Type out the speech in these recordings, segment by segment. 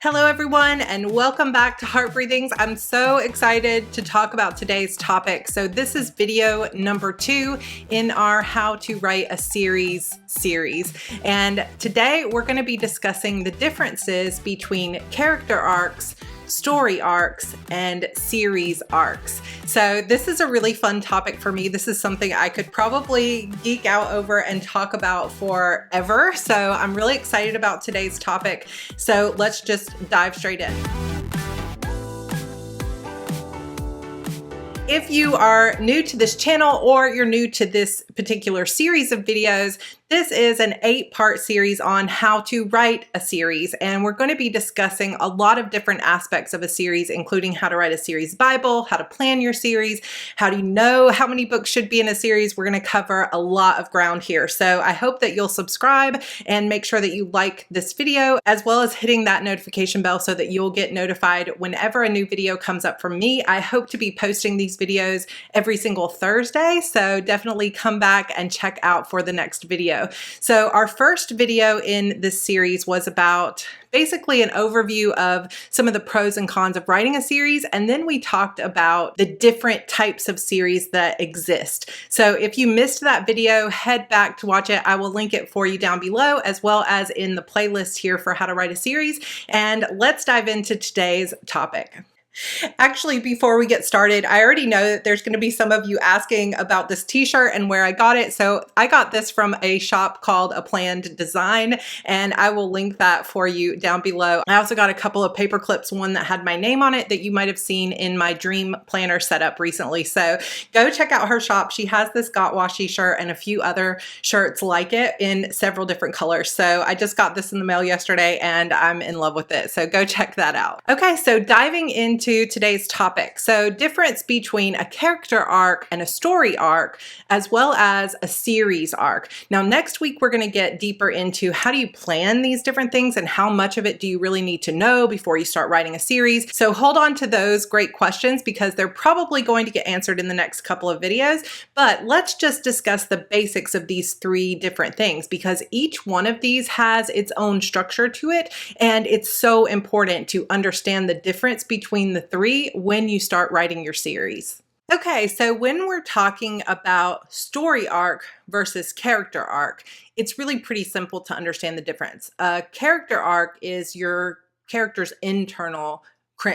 Hello everyone and welcome back to Heart Breathings. I'm so excited to talk about today's topic. So this is video number 2 in our How to Write a Series. And today we're going to be discussing the differences between character arcs, story arcs, and series arcs. So this is a really fun topic for me. This is something I could probably geek out over and talk about forever. So I'm really excited about today's topic. So let's just dive straight in. If you are new to this channel or you're new to this particular series of videos, this is an 8-part series on how to write a series, and we're going to be discussing a lot of different aspects of a series, including how to write a series Bible, how to plan your series, how do you know how many books should be in a series. We're going to cover a lot of ground here. So I hope that you'll subscribe and make sure that you like this video, as well as hitting that notification bell so that you'll get notified whenever a new video comes up from me. I hope to be posting these videos every single Thursday, so definitely come back and check out for the next video. So our first video in this series was about basically an overview of some of the pros and cons of writing a series, and then we talked about the different types of series that exist. So if you missed that video, head back to watch it. I will link it for you down below, as well as in the playlist here for how to write a series. And let's dive into today's topic. Actually, before we get started, I already know that there's going to be some of you asking about this t-shirt and where I got it. So I got this from a shop called A Planned Design, and I will link that for you down below. I also got a couple of paper clips, one that had my name on it that you might have seen in my dream planner setup recently. So go check out her shop. She has this Got Washi shirt and a few other shirts like it in several different colors. So I just got this in the mail yesterday and I'm in love with it. So go check that out. Okay, so diving into today's topic. So difference between a character arc and a story arc, as well as a series arc. Now, next week, we're going to get deeper into how do you plan these different things and how much of it do you really need to know before you start writing a series. So hold on to those great questions because they're probably going to get answered in the next couple of videos. But let's just discuss the basics of these 3 different things because each one of these has its own structure to it. And it's so important to understand the difference between the 3 when you start writing your series. Okay, so when we're talking about story arc versus character arc, it's really pretty simple to understand the difference. A character arc is your character's internal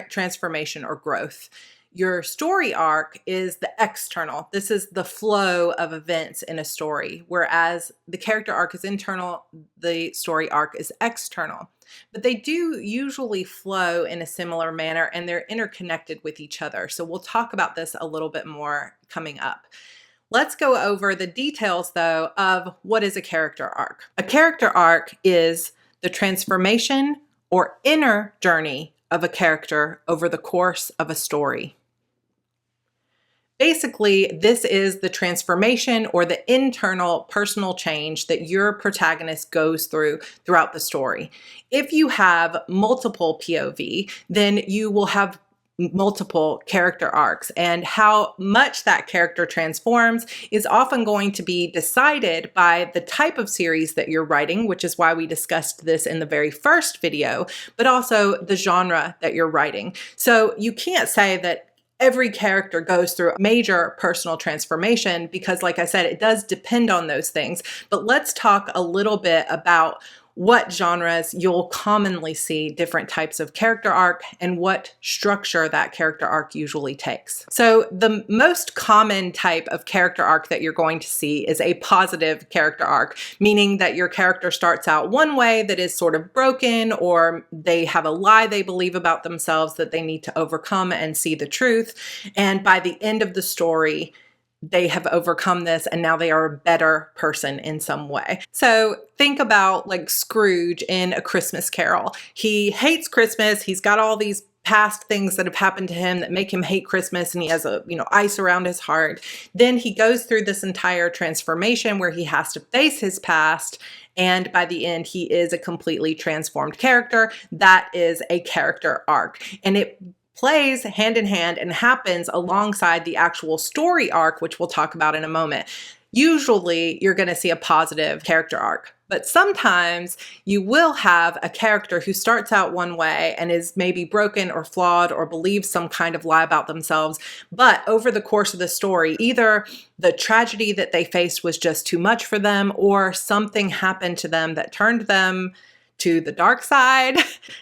transformation or growth. Your story arc is the external. This is the flow of events in a story, whereas the character arc is internal, the story arc is external. But they do usually flow in a similar manner and they're interconnected with each other. So we'll talk about this a little bit more coming up. Let's go over the details though of what is a character arc. A character arc is the transformation or inner journey of a character over the course of a story. Basically, this is the transformation or the internal personal change that your protagonist goes through throughout the story. If you have multiple POV, then you will have multiple character arcs, and how much that character transforms is often going to be decided by the type of series that you're writing, which is why we discussed this in the very first video, but also the genre that you're writing. So you can't say that every character goes through a major personal transformation because, like I said, it does depend on those things. But let's talk a little bit about what genres you'll commonly see different types of character arc and what structure that character arc usually takes. So the most common type of character arc that you're going to see is a positive character arc, meaning that your character starts out one way that is sort of broken, or they have a lie they believe about themselves that they need to overcome and see the truth. And by the end of the story, they have overcome this and now they are a better person in some way. So think about like Scrooge in A Christmas Carol. He hates Christmas. He's got all these past things that have happened to him that make him hate Christmas, and he has ice around his heart. Then he goes through this entire transformation where he has to face his past, and by the end he is a completely transformed character. That is a character arc, and it plays hand in hand and happens alongside the actual story arc, which we'll talk about in a moment. Usually you're going to see a positive character arc. But sometimes you will have a character who starts out one way and is maybe broken or flawed or believes some kind of lie about themselves. But over the course of the story, either the tragedy that they faced was just too much for them, or something happened to them that turned them to the dark side.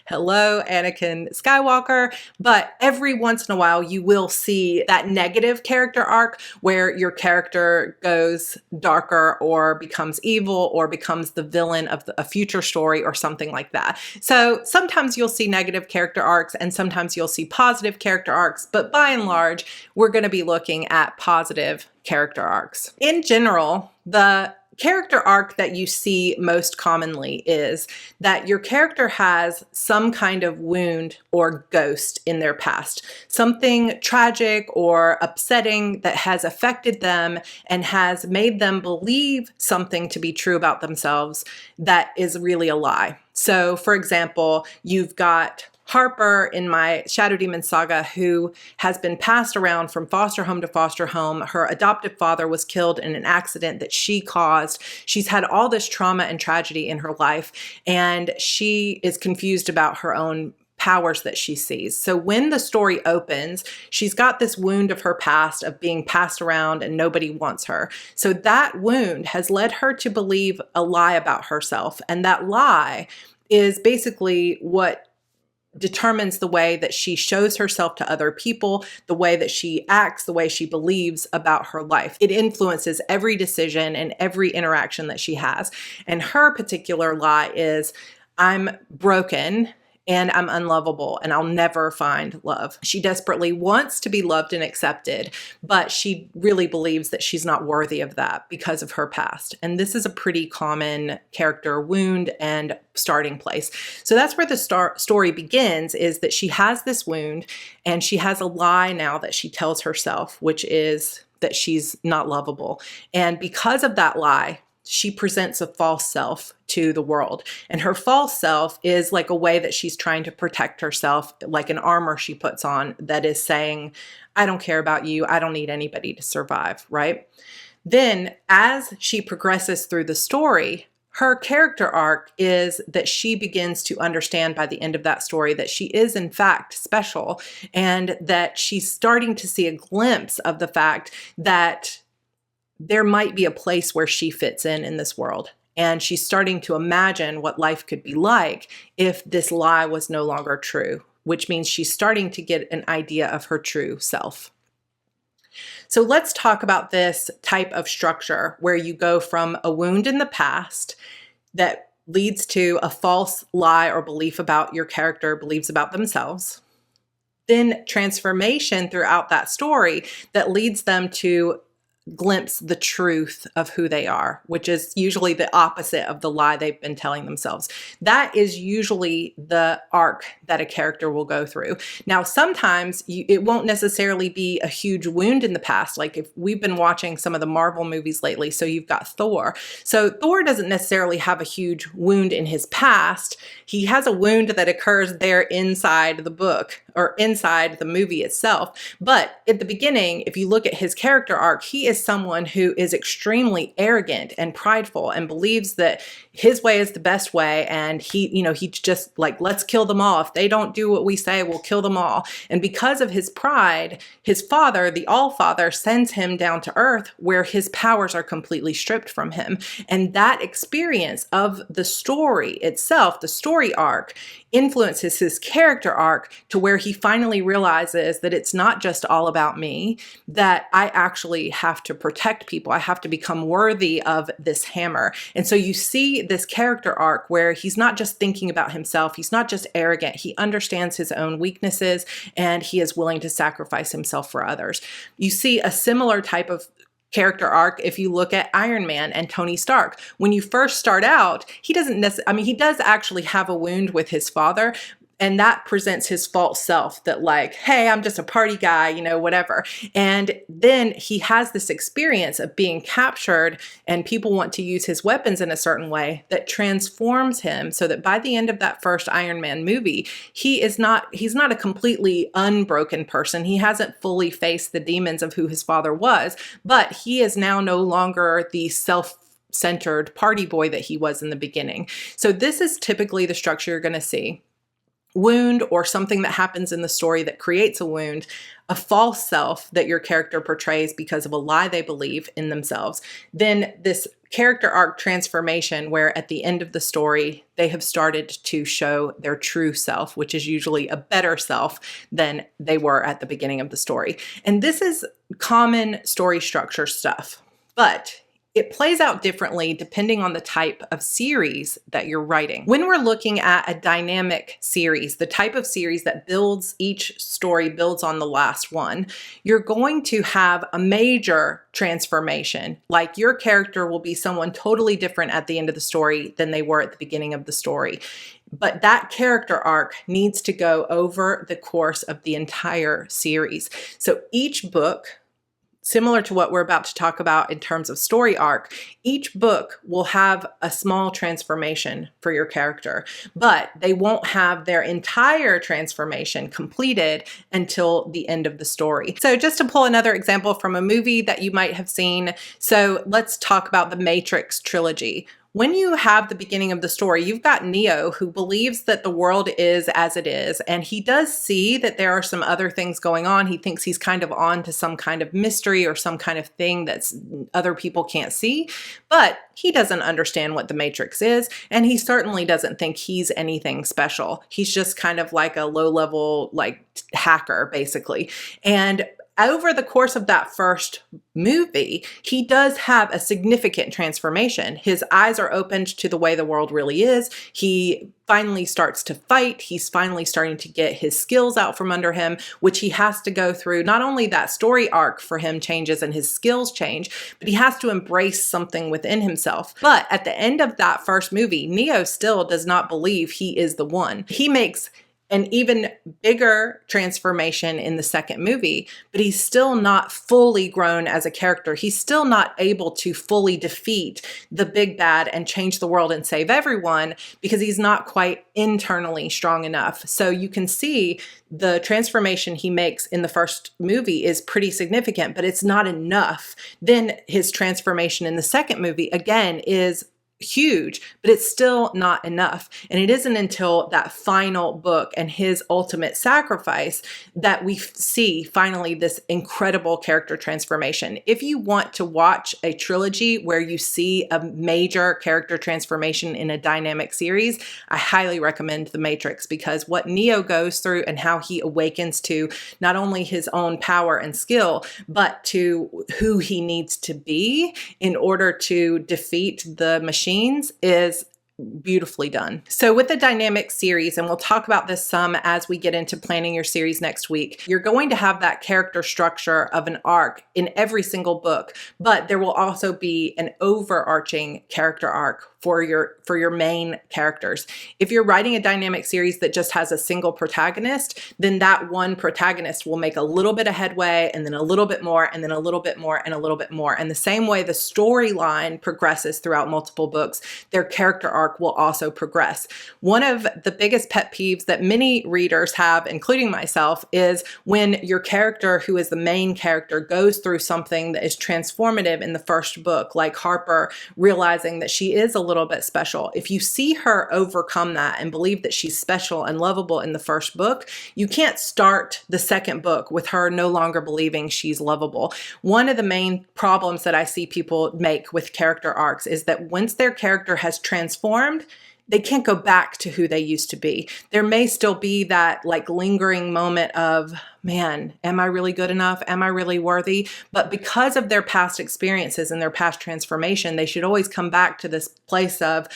Hello, Anakin Skywalker. But every once in a while, you will see that negative character arc where your character goes darker or becomes evil or becomes the villain of a future story or something like that. So sometimes you'll see negative character arcs and sometimes you'll see positive character arcs, but by and large, we're going to be looking at positive character arcs. In general, the character arc that you see most commonly is that your character has some kind of wound or ghost in their past, something tragic or upsetting that has affected them and has made them believe something to be true about themselves that is really a lie. So, for example, you've got Harper in my Shadow Demon saga, who has been passed around from foster home to foster home. Her adoptive father was killed in an accident that she caused. She's had all this trauma and tragedy in her life, and she is confused about her own powers that she sees. So when the story opens, she's got this wound of her past of being passed around and nobody wants her. So that wound has led her to believe a lie about herself. And that lie is basically what determines the way that she shows herself to other people, the way that she acts, the way she believes about her life. It influences every decision and every interaction that she has. And her particular lie is, I'm broken and I'm unlovable and I'll never find love. She desperately wants to be loved and accepted, but she really believes that she's not worthy of that because of her past. And this is a pretty common character wound and starting place. So that's where the story begins, is that she has this wound and she has a lie now that she tells herself, which is that she's not lovable. And because of that lie, she presents a false self to the world. And her false self is like a way that she's trying to protect herself, like an armor she puts on that is saying, I don't care about you. I don't need anybody to survive, right? Then as she progresses through the story, her character arc is that she begins to understand by the end of that story that she is in fact special, and that she's starting to see a glimpse of the fact that there might be a place where she fits in this world. And she's starting to imagine what life could be like if this lie was no longer true, which means she's starting to get an idea of her true self. So let's talk about this type of structure where you go from a wound in the past that leads to a false lie or belief about your character believes about themselves. Then transformation throughout that story that leads them to glimpse the truth of who they are, which is usually the opposite of the lie they've been telling themselves. That is usually the arc that a character will go through. Now, sometimes it won't necessarily be a huge wound in the past. Like if we've been watching some of the Marvel movies lately, so you've got Thor. So Thor doesn't necessarily have a huge wound in his past. He has a wound that occurs there inside the book or inside the movie itself. But at the beginning, if you look at his character arc, he is someone who is extremely arrogant and prideful and believes that his way is the best way. And he's just like, let's kill them all. If they don't do what we say, we'll kill them all. And because of his pride, his father, the All-Father, sends him down to earth where his powers are completely stripped from him. And that experience of the story itself, the story arc, influences his character arc to where he finally realizes that it's not just all about me, that I actually have to protect people. I have to become worthy of this hammer. And so you see this character arc where he's not just thinking about himself. He's not just arrogant. He understands his own weaknesses and he is willing to sacrifice himself for others. You see a similar type of character arc if you look at Iron Man and Tony Stark. When you first start out, he doesn't necessarily, he does actually have a wound with his father, and that presents his false self that like, hey, I'm just a party guy, whatever. And then he has this experience of being captured and people want to use his weapons in a certain way that transforms him so that by the end of that first Iron Man movie, he's not a completely unbroken person. He hasn't fully faced the demons of who his father was, but he is now no longer the self-centered party boy that he was in the beginning. So this is typically the structure you're going to see. Wound, or something that happens in the story that creates a wound, a false self that your character portrays because of a lie they believe in themselves. Then this character arc transformation, where at the end of the story, they have started to show their true self, which is usually a better self than they were at the beginning of the story. And this is common story structure stuff, but it plays out differently depending on the type of series that you're writing. When we're looking at a dynamic series, the type of series that builds, each story builds on the last one, you're going to have a major transformation. Like your character will be someone totally different at the end of the story than they were at the beginning of the story. But that character arc needs to go over the course of the entire series. So each book, similar to what we're about to talk about in terms of story arc, each book will have a small transformation for your character, but they won't have their entire transformation completed until the end of the story. So just to pull another example from a movie that you might have seen, so let's talk about the Matrix trilogy. When you have the beginning of the story, you've got Neo, who believes that the world is as it is, and he does see that there are some other things going on. He thinks he's kind of on to some kind of mystery or some kind of thing that other people can't see, but he doesn't understand what the Matrix is, and he certainly doesn't think he's anything special. He's just kind of like a low-level hacker, basically. And over the course of that first movie, he does have a significant transformation. His eyes are opened to the way the world really is. He finally starts to fight. He's finally starting to get his skills out from under him, which he has to go through. Not only that story arc for him changes and his skills change, but he has to embrace something within himself. But at the end of that first movie, Neo still does not believe he is the one. He makes an even bigger transformation in the second movie, but he's still not fully grown as a character. He's still not able to fully defeat the big bad and change the world and save everyone because he's not quite internally strong enough. So you can see the transformation he makes in the first movie is pretty significant, but it's not enough. Then his transformation in the second movie, again, is huge, but it's still not enough. And it isn't until that final book and his ultimate sacrifice that we see finally this incredible character transformation. If you want to watch a trilogy where you see a major character transformation in a dynamic series, I highly recommend The Matrix, because what Neo goes through and how he awakens to not only his own power and skill, but to who he needs to be in order to defeat the machines is beautifully done. So with the dynamic series, and we'll talk about this some as we get into planning your series next week, you're going to have that character structure of an arc in every single book, but there will also be an overarching character arc for your main characters. If you're writing a dynamic series that just has a single protagonist, then that one protagonist will make a little bit of headway, and then a little bit more, and then a little bit more, and a little bit more. And the same way the storyline progresses throughout multiple books, their character arc will also progress. One of the biggest pet peeves that many readers have, including myself, is when your character, who is the main character, goes through something that is transformative in the first book, like Harper realizing that she is a little bit special. If you see her overcome that and believe that she's special and lovable in the first book, you can't start the second book with her no longer believing she's lovable. One of the main problems that I see people make with character arcs is that once their character has transformed, they can't go back to who they used to be. There may still be that lingering moment of, man, am I really good enough? Am I really worthy? But because of their past experiences and their past transformation, they should always come back to this place of,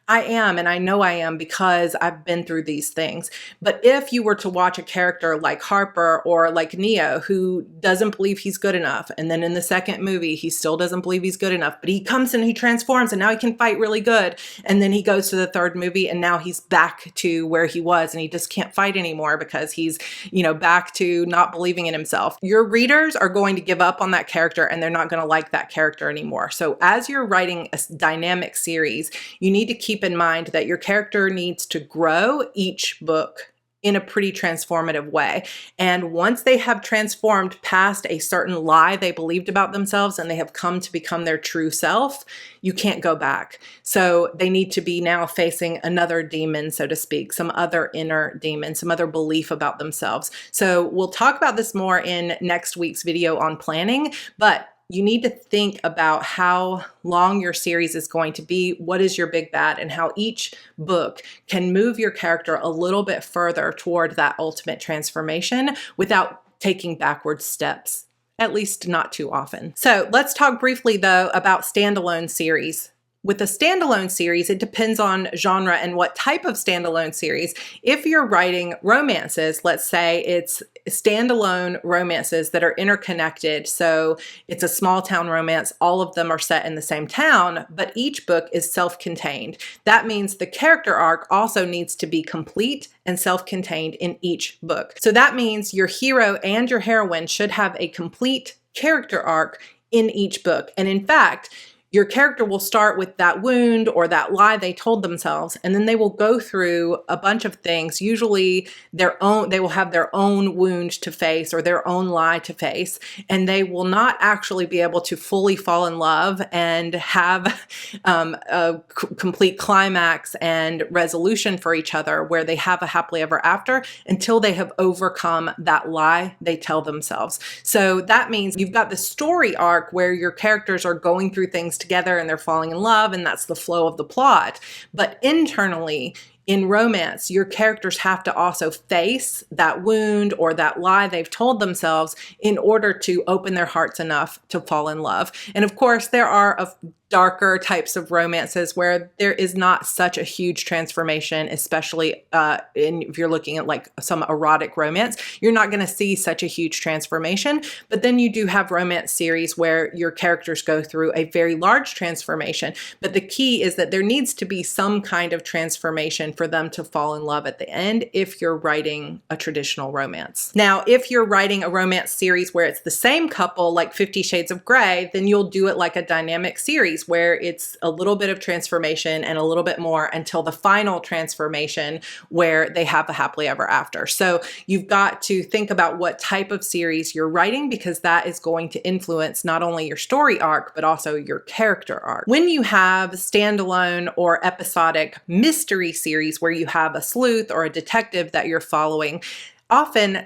I am, and I know I am because I've been through these things. But if you were to watch a character like Harper or like Neo, who doesn't believe he's good enough, and then in the second movie, he still doesn't believe he's good enough, but he comes and he transforms and now he can fight really good. And then he goes to the third movie and now he's back to where he was and he just can't fight anymore because he's, back to not believing in himself. Your readers are going to give up on that character and they're not going to like that character anymore. So as you're writing a dynamic series, you need to keep in mind that your character needs to grow each book in a pretty transformative way. And once they have transformed past a certain lie they believed about themselves and they have come to become their true self, you can't go back. So they need to be now facing another demon, so to speak, some other inner demon, some other belief about themselves. So we'll talk about this more in next week's video on planning, but you need to think about how long your series is going to be, what is your big bad, and how each book can move your character a little bit further toward that ultimate transformation without taking backward steps, at least not too often. So let's talk briefly though about standalone series. With a standalone series, it depends on genre and what type of standalone series. If you're writing romances, let's say it's standalone romances that are interconnected. So it's a small town romance. All of them are set in the same town, but each book is self-contained. That means the character arc also needs to be complete and self-contained in each book. So that means your hero and your heroine should have a complete character arc in each book. And in fact, your character will start with that wound or that lie they told themselves, and then they will go through a bunch of things, usually their own, they will have their own wound to face or their own lie to face, and they will not actually be able to fully fall in love and have a complete climax and resolution for each other where they have a happily ever after until they have overcome that lie they tell themselves. So that means you've got the story arc where your characters are going through things together and they're falling in love, and that's the flow of the plot. But internally, in romance, your characters have to also face that wound or that lie they've told themselves in order to open their hearts enough to fall in love. And of course, there are darker types of romances where there is not such a huge transformation, especially if you're looking at like some erotic romance, you're not going to see such a huge transformation. But then you do have romance series where your characters go through a very large transformation. But the key is that there needs to be some kind of transformation for them to fall in love at the end if you're writing a traditional romance. Now, if you're writing a romance series where it's the same couple, like 50 Shades of Grey, then you'll do it like a dynamic series where it's a little bit of transformation and a little bit more until the final transformation where they have a happily ever after. So you've got to think about what type of series you're writing, because that is going to influence not only your story arc, but also your character arc. When you have standalone or episodic mystery series where you have a sleuth or a detective that you're following,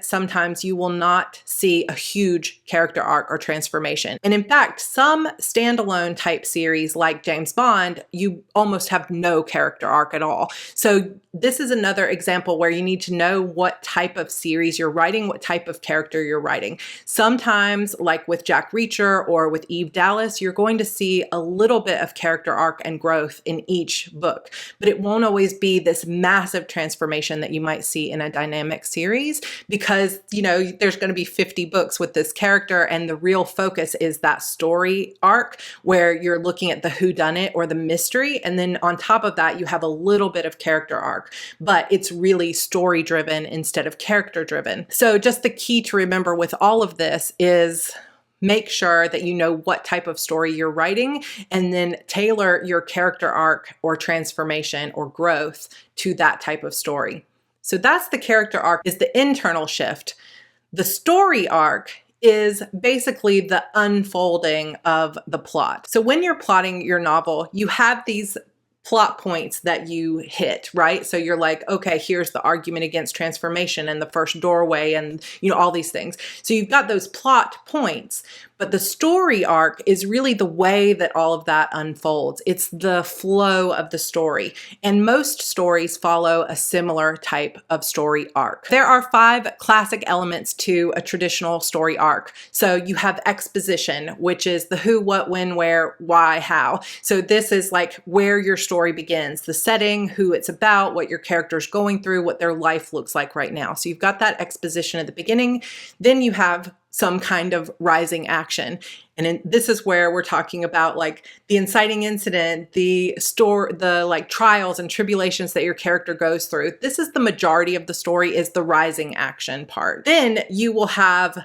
sometimes you will not see a huge character arc or transformation. And in fact, some standalone type series like James Bond, you almost have no character arc at all. So this is another example where you need to know what type of series you're writing, what type of character you're writing. Sometimes, like with Jack Reacher or with Eve Dallas, you're going to see a little bit of character arc and growth in each book, but it won't always be this massive transformation that you might see in a dynamic series, because, you know, there's going to be 50 books with this character and the real focus is that story arc where you're looking at the whodunit or the mystery. And then on top of that, you have a little bit of character arc, but it's really story driven instead of character driven. So just the key to remember with all of this is make sure that you know what type of story you're writing and then tailor your character arc or transformation or growth to that type of story. So that's the character arc, is the internal shift. The story arc is basically the unfolding of the plot. So when you're plotting your novel, you have these plot points that you hit, right? So you're like, okay, here's the argument against transformation and the first doorway and, you know, all these things. So you've got those plot points, but the story arc is really the way that all of that unfolds. It's the flow of the story. And most stories follow a similar type of story arc. There are 5 classic elements to a traditional story arc. So you have exposition, which is the who, what, when, where, why, how. So this is like where your story begins, the setting, who it's about, what your character's going through, what their life looks like right now. So you've got that exposition at the beginning. Then you have some kind of rising action. And this is where we're talking about like the inciting incident, the like trials and tribulations that your character goes through. This is the majority of the story, is the rising action part. Then you will have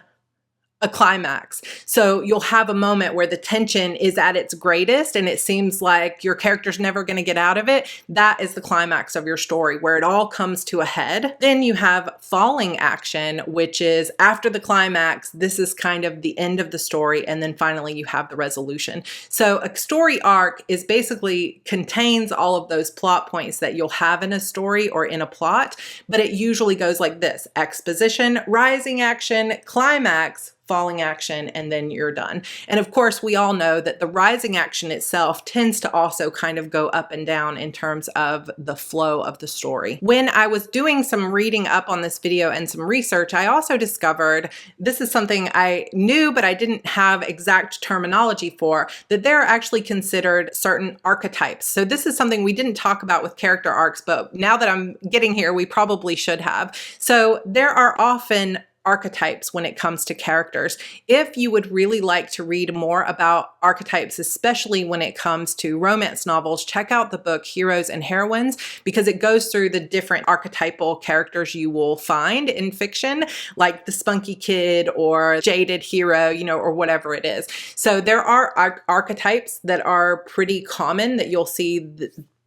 a climax. So you'll have a moment where the tension is at its greatest and it seems like your character's never going to get out of it. That is the climax of your story, where it all comes to a head. Then you have falling action, which is after the climax. This is kind of the end of the story, and then finally you have the resolution. So a story arc is basically contains all of those plot points that you'll have in a story or in a plot, but it usually goes like this: exposition, rising action, climax, falling action, and then you're done. And of course, we all know that the rising action itself tends to also kind of go up and down in terms of the flow of the story. When I was doing some reading up on this video and some research, I also discovered, this is something I knew but I didn't have exact terminology for, that there are actually considered certain archetypes. So this is something we didn't talk about with character arcs, but now that I'm getting here, we probably should have. So there are often archetypes when it comes to characters. If you would really like to read more about archetypes, especially when it comes to romance novels, check out the book Heroes and Heroines, because it goes through the different archetypal characters you will find in fiction, like the spunky kid or jaded hero, you know, or whatever it is. So there are archetypes that are pretty common that you'll see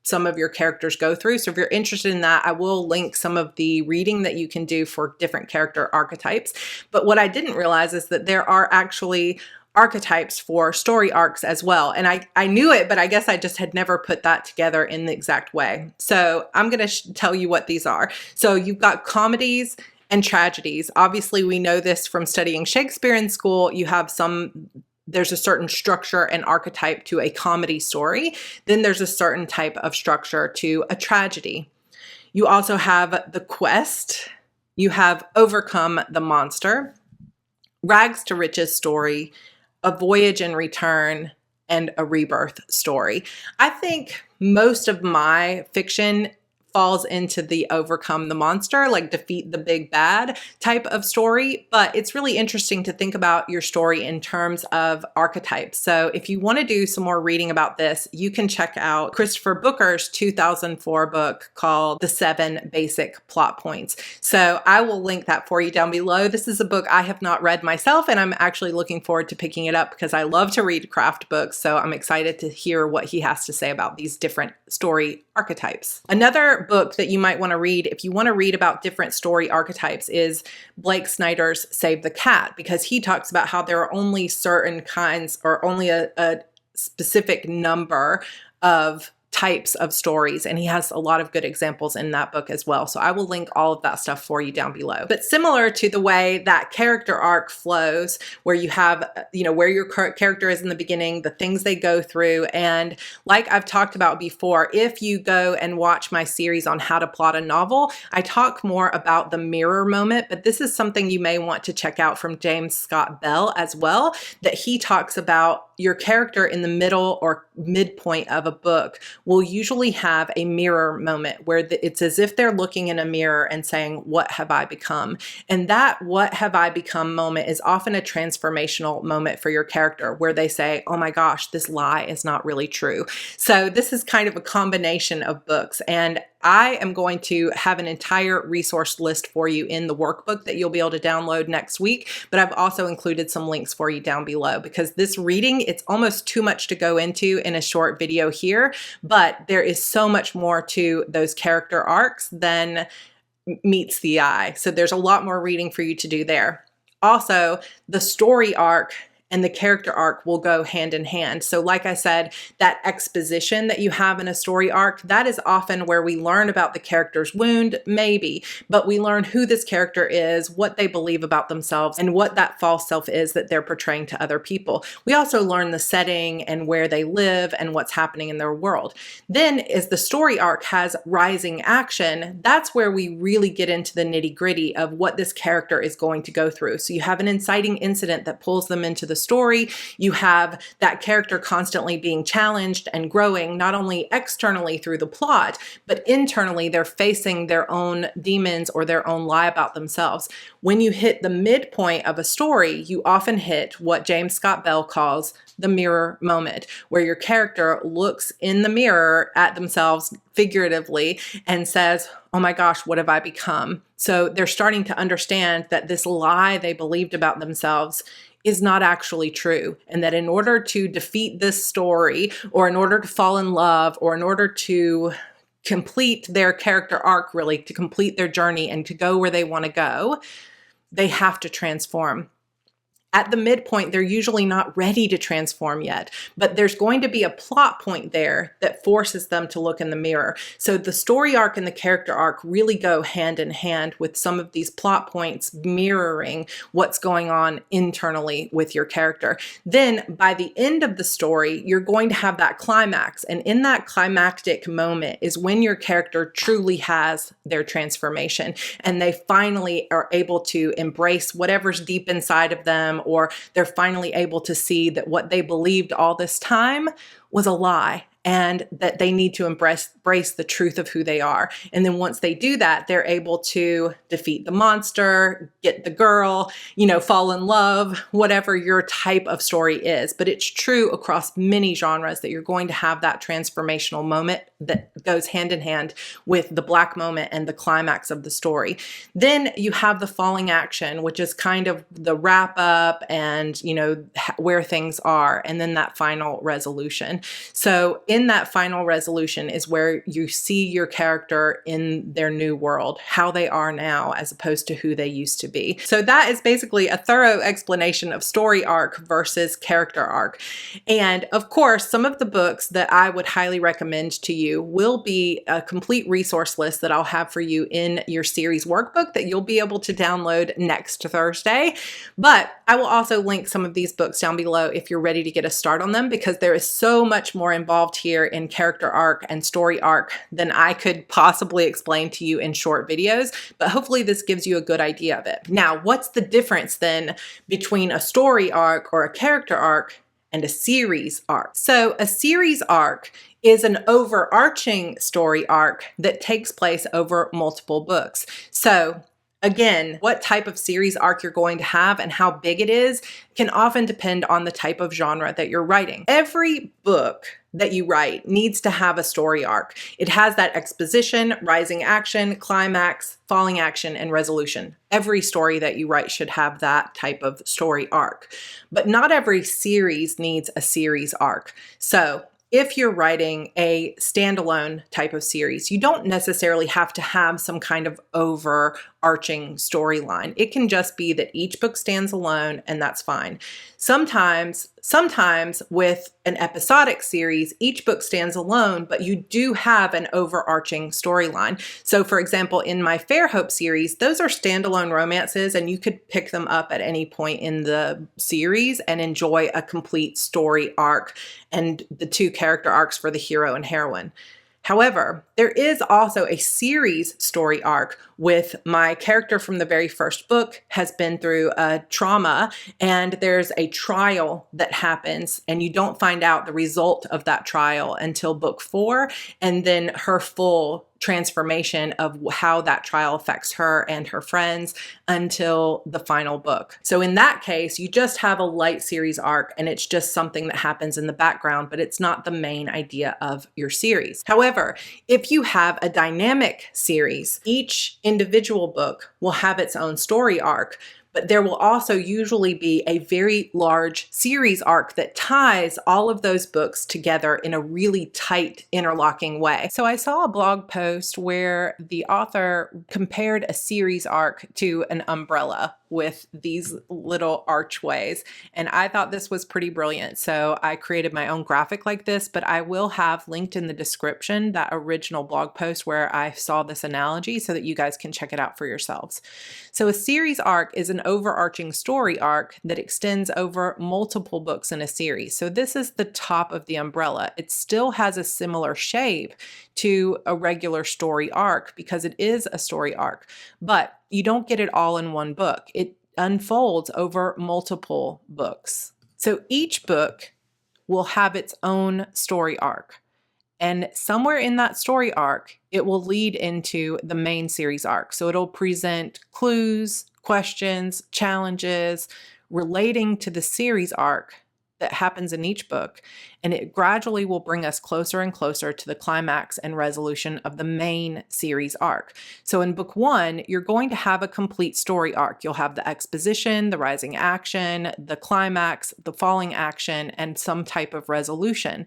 some of your characters go through. So if you're interested in that, I will link some of the reading that you can do for different character archetypes. But what I didn't realize is that there are actually archetypes for story arcs as well. And I knew it, but I guess I just had never put that together in the exact way. So I'm going to tell you what these are. So you've got comedies and tragedies. Obviously, we know this from studying Shakespeare in school. You have there's a certain structure and archetype to a comedy story. Then there's a certain type of structure to a tragedy. You also have the quest. You have overcome the monster, rags to riches story, a voyage and return, and a rebirth story. I think most of my fiction falls into the overcome the monster, like defeat the big bad type of story. But it's really interesting to think about your story in terms of archetypes. So if you want to do some more reading about this, you can check out Christopher Booker's 2004 book called The 7 Basic Plot Points. So I will link that for you down below. This is a book I have not read myself, and I'm actually looking forward to picking it up because I love to read craft books. So I'm excited to hear what he has to say about these different story archetypes. Another book that you might want to read if you want to read about different story archetypes is Blake Snyder's Save the Cat, because he talks about how there are only certain kinds or only a specific number of types of stories, and he has a lot of good examples in that book as well. So I will link all of that stuff for you down below. But similar to the way that character arc flows, where you have, you know, where your character is in the beginning, the things they go through, and like I've talked about before, if you go and watch my series on how to plot a novel, I talk more about the mirror moment, but this is something you may want to check out from James Scott Bell as well, that he talks about your character in the middle or midpoint of a book will usually have a mirror moment where it's as if they're looking in a mirror and saying, what have I become? And that what have I become moment is often a transformational moment for your character where they say, oh my gosh, this lie is not really true. So this is kind of a combination of books, and I am going to have an entire resource list for you in the workbook that you'll be able to download next week, but I've also included some links for you down below because this reading, it's almost too much to go into in a short video here, but there is so much more to those character arcs than meets the eye. So there's a lot more reading for you to do there. Also, the story arc and the character arc will go hand in hand. So like I said, that exposition that you have in a story arc, that is often where we learn about the character's wound, maybe, but we learn who this character is, what they believe about themselves, and what that false self is that they're portraying to other people. We also learn the setting and where they live and what's happening in their world. Then as the story arc has rising action, that's where we really get into the nitty-gritty of what this character is going to go through. So you have an inciting incident that pulls them into the story. You have that character constantly being challenged and growing, not only externally through the plot, but internally they're facing their own demons or their own lie about themselves. When you hit the midpoint of a story, you often hit what James Scott Bell calls the mirror moment, where your character looks in the mirror at themselves figuratively and says, oh my gosh, what have I become? So they're starting to understand that this lie they believed about themselves is not actually true. And that in order to defeat this story, or in order to fall in love, or in order to complete their character arc, really, to complete their journey and to go where they want to go, they have to transform. At the midpoint, they're usually not ready to transform yet, but there's going to be a plot point there that forces them to look in the mirror. So the story arc and the character arc really go hand in hand, with some of these plot points mirroring what's going on internally with your character. Then by the end of the story, you're going to have that climax. And in that climactic moment is when your character truly has their transformation and they finally are able to embrace whatever's deep inside of them, or they're finally able to see that what they believed all this time was a lie, and that they need to embrace the truth of who they are. And then once they do that, they're able to defeat the monster, get the girl, fall in love, whatever your type of story is. But it's true across many genres that you're going to have that transformational moment that goes hand in hand with the black moment and the climax of the story. Then you have the falling action, which is kind of the wrap up and, where things are, and then that final resolution. So in that final resolution is where you see your character in their new world, how they are now as opposed to who they used to be. So that is basically a thorough explanation of story arc versus character arc. And of course, some of the books that I would highly recommend to you will be a complete resource list that I'll have for you in your series workbook that you'll be able to download next Thursday. But I will also link some of these books down below if you're ready to get a start on them, because there is so much more involved here in character arc and story arc than I could possibly explain to you in short videos, but hopefully this gives you a good idea of it. Now, what's the difference then between a story arc or a character arc and a series arc? So a series arc is an overarching story arc that takes place over multiple books. So again, what type of series arc you're going to have and how big it is can often depend on the type of genre that you're writing. Every book that you write needs to have a story arc. It has that exposition, rising action, climax, falling action, and resolution. Every story that you write should have that type of story arc. But not every series needs a series arc. So if you're writing a standalone type of series, you don't necessarily have to have some kind of overarching storyline. It can just be that each book stands alone, and that's fine. Sometimes with an episodic series, each book stands alone, but you do have an overarching storyline. So for example, in my Fairhope series, those are standalone romances, and you could pick them up at any point in the series and enjoy a complete story arc and the two character arcs for the hero and heroine. However, there is also a series story arc with my character from the very first book has been through a trauma, and there's a trial that happens, and you don't find out the result of that trial until book 4, and then her full transformation of how that trial affects her and her friends until the final book. So in that case, you just have a light series arc, and it's just something that happens in the background, but it's not the main idea of your series. However, if you have a dynamic series, each individual book will have its own story arc, but there will also usually be a very large series arc that ties all of those books together in a really tight interlocking way. So I saw a blog post where the author compared a series arc to an umbrella with these little archways, and I thought this was pretty brilliant. So I created my own graphic like this, but I will have linked in the description that original blog post where I saw this analogy so that you guys can check it out for yourselves. So a series arc is an overarching story arc that extends over multiple books in a series. So this is the top of the umbrella. It still has a similar shape to a regular story arc because it is a story arc, but you don't get it all in one book. It unfolds over multiple books. So each book will have its own story arc. And somewhere in that story arc, it will lead into the main series arc. So it'll present clues, questions, challenges relating to the series arc that happens in each book, and it gradually will bring us closer and closer to the climax and resolution of the main series arc. So in book 1, you're going to have a complete story arc. You'll have the exposition, the rising action, the climax, the falling action, and some type of resolution.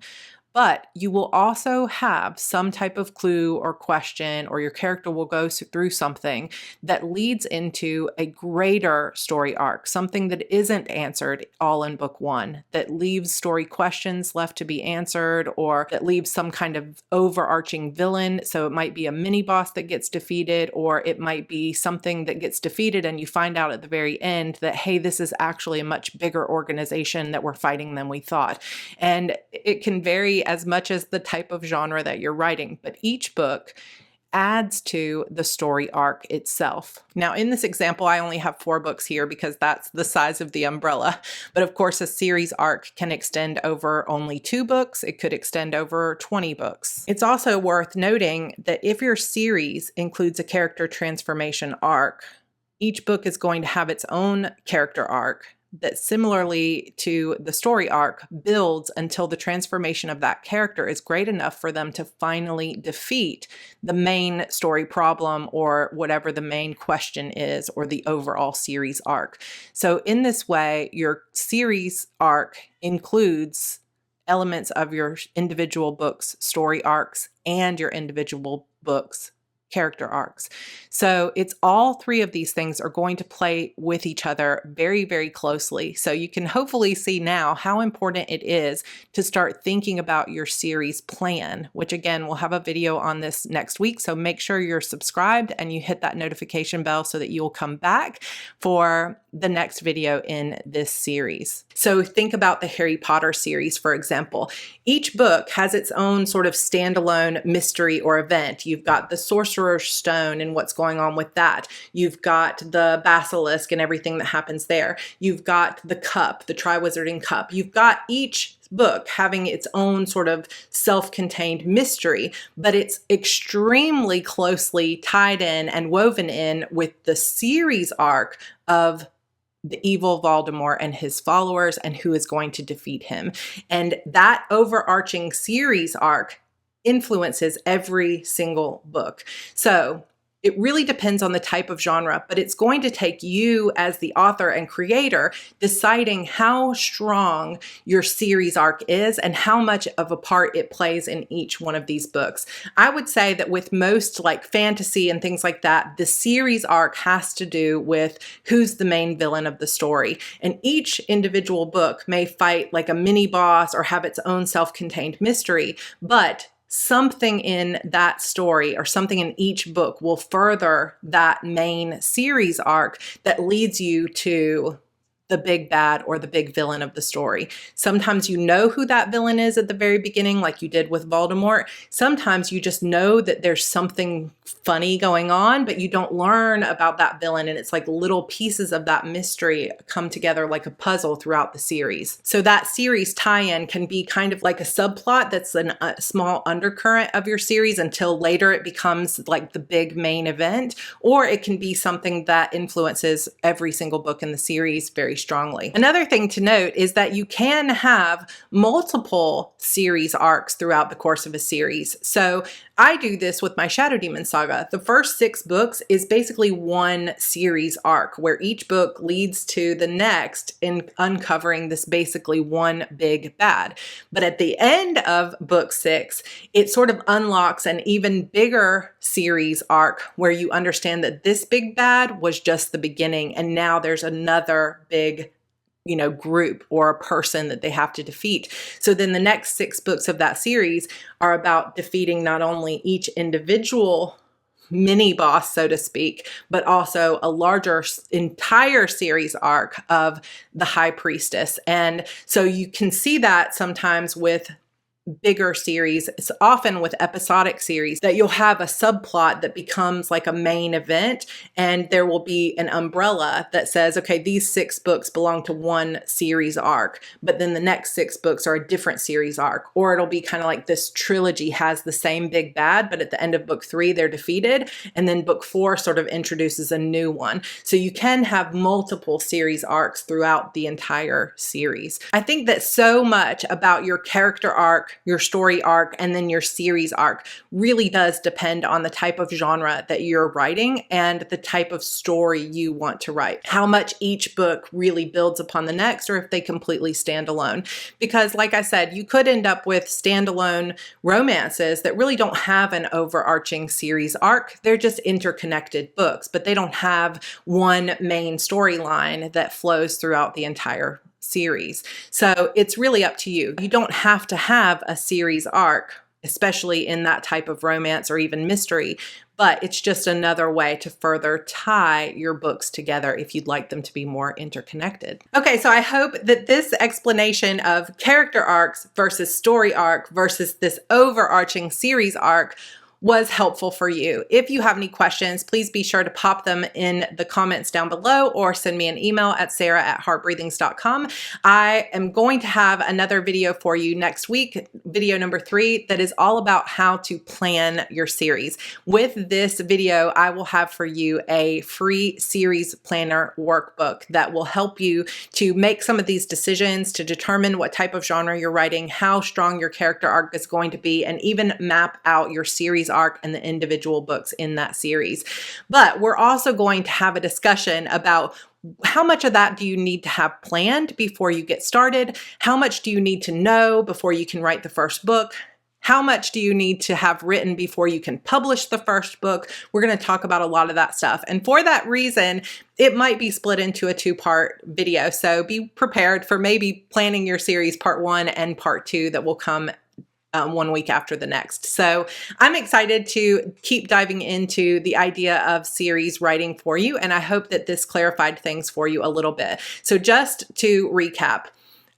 But you will also have some type of clue or question, or your character will go through something that leads into a greater story arc, something that isn't answered all in book 1, that leaves story questions left to be answered, or that leaves some kind of overarching villain. So it might be a mini boss that gets defeated, or it might be something that gets defeated and you find out at the very end that, hey, this is actually a much bigger organization that we're fighting than we thought. And it can vary as much as the type of genre that you're writing, but each book adds to the story arc itself. Now, in this example, I only have 4 books here because that's the size of the umbrella. But of course, a series arc can extend over only 2 books. It could extend over 20 books. It's also worth noting that if your series includes a character transformation arc, each book is going to have its own character arc that, similarly to the story arc, builds until the transformation of that character is great enough for them to finally defeat the main story problem, or whatever the main question is, or the overall series arc. So in this way, your series arc includes elements of your individual books' story arcs and your individual books' character arcs. So it's all 3 of these things are going to play with each other very, very closely. So you can hopefully see now how important it is to start thinking about your series plan, which again, we'll have a video on this next week. So make sure you're subscribed and you hit that notification bell so that you'll come back for the next video in this series. So think about the Harry Potter series, for example. Each book has its own sort of standalone mystery or event. You've got the Sorcerer's Stone and what's going on with that. You've got the Basilisk and everything that happens there. You've got the cup, the Triwizarding Cup. You've got each book having its own sort of self-contained mystery, but it's extremely closely tied in and woven in with the series arc of the evil Voldemort and his followers and who is going to defeat him. And that overarching series arc influences every single book. So it really depends on the type of genre, but it's going to take you as the author and creator deciding how strong your series arc is and how much of a part it plays in each one of these books. I would say that with most like fantasy and things like that, the series arc has to do with who's the main villain of the story. And each individual book may fight like a mini boss or have its own self-contained mystery, but something in that story or something in each book will further that main series arc that leads you to the big bad or the big villain of the story. Sometimes you know who that villain is at the very beginning, like you did with Voldemort. Sometimes you just know that there's something funny going on, but you don't learn about that villain, and it's like little pieces of that mystery come together like a puzzle throughout the series. So that series tie-in can be kind of like a subplot that's a small undercurrent of your series until later it becomes like the big main event, or it can be something that influences every single book in the series very strongly. Another thing to note is that you can have multiple series arcs throughout the course of a series. So I do this with my Shadow Demon saga. The first 6 books is basically one series arc where each book leads to the next in uncovering this basically one big bad. But at the end of book 6, it sort of unlocks an even bigger series arc where you understand that this big bad was just the beginning, and now there's another big group or a person that they have to defeat. So then the next 6 books of that series are about defeating not only each individual mini boss, so to speak, but also a larger entire series arc of the High Priestess. And so you can see that sometimes with bigger series, it's often with episodic series, that you'll have a subplot that becomes like a main event, and there will be an umbrella that says, okay, these 6 books belong to one series arc, but then the next 6 books are a different series arc. Or it'll be kind of like this trilogy has the same big bad, but at the end of book 3 they're defeated, and then book 4 sort of introduces a new one. So you can have multiple series arcs throughout the entire series. I think that so much about your character arc, your story arc, and then your series arc really does depend on the type of genre that you're writing and the type of story you want to write. How much each book really builds upon the next, or if they completely stand alone. Because like I said, you could end up with standalone romances that really don't have an overarching series arc. They're just interconnected books, but they don't have one main storyline that flows throughout the entire series. So it's really up to you. You don't have to have a series arc, especially in that type of romance or even mystery, but it's just another way to further tie your books together if you'd like them to be more interconnected. Okay, so I hope that this explanation of character arcs versus story arc versus this overarching series arc was helpful for you. If you have any questions, please be sure to pop them in the comments down below or send me an email at sarah@heartbreathings.com. I am going to have another video for you next week, video number 3, that is all about how to plan your series. With this video, I will have for you a free series planner workbook that will help you to make some of these decisions, to determine what type of genre you're writing, how strong your character arc is going to be, and even map out your series arc and the individual books in that series. But we're also going to have a discussion about how much of that do you need to have planned before you get started? How much do you need to know before you can write the first book? How much do you need to have written before you can publish the first book? We're going to talk about a lot of that stuff. And for that reason, it might be split into a 2-part video. So be prepared for maybe planning your series part 1 and part 2 that will come 1 week after the next. So I'm excited to keep diving into the idea of series writing for you, and I hope that this clarified things for you a little bit. So just to recap,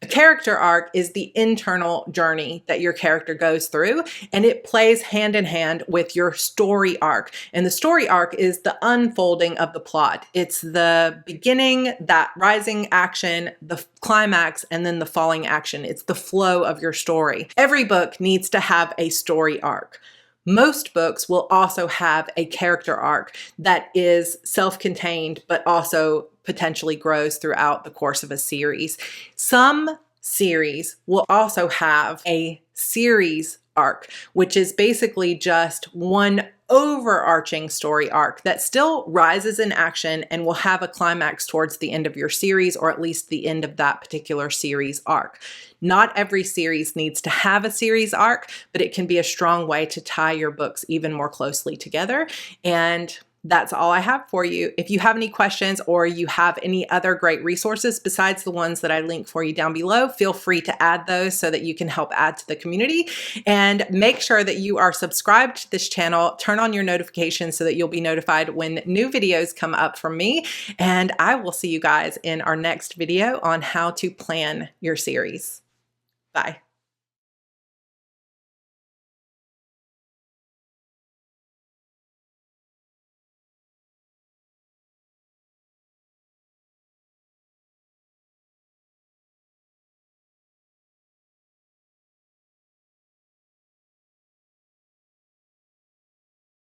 a character arc is the internal journey that your character goes through, and it plays hand in hand with your story arc. And the story arc is the unfolding of the plot. It's the beginning, that rising action, the climax, and then the falling action. It's the flow of your story. Every book needs to have a story arc. Most books will also have a character arc that is self-contained, but also potentially grows throughout the course of a series. Some series will also have a series arc, which is basically just one overarching story arc that still rises in action and will have a climax towards the end of your series, or at least the end of that particular series arc. Not every series needs to have a series arc, but it can be a strong way to tie your books even more closely together. And that's all I have for you. If you have any questions or you have any other great resources besides the ones that I link for you down below, feel free to add those so that you can help add to the community. And make sure that you are subscribed to this channel. Turn on your notifications so that you'll be notified when new videos come up from me. And I will see you guys in our next video on how to plan your series. Bye.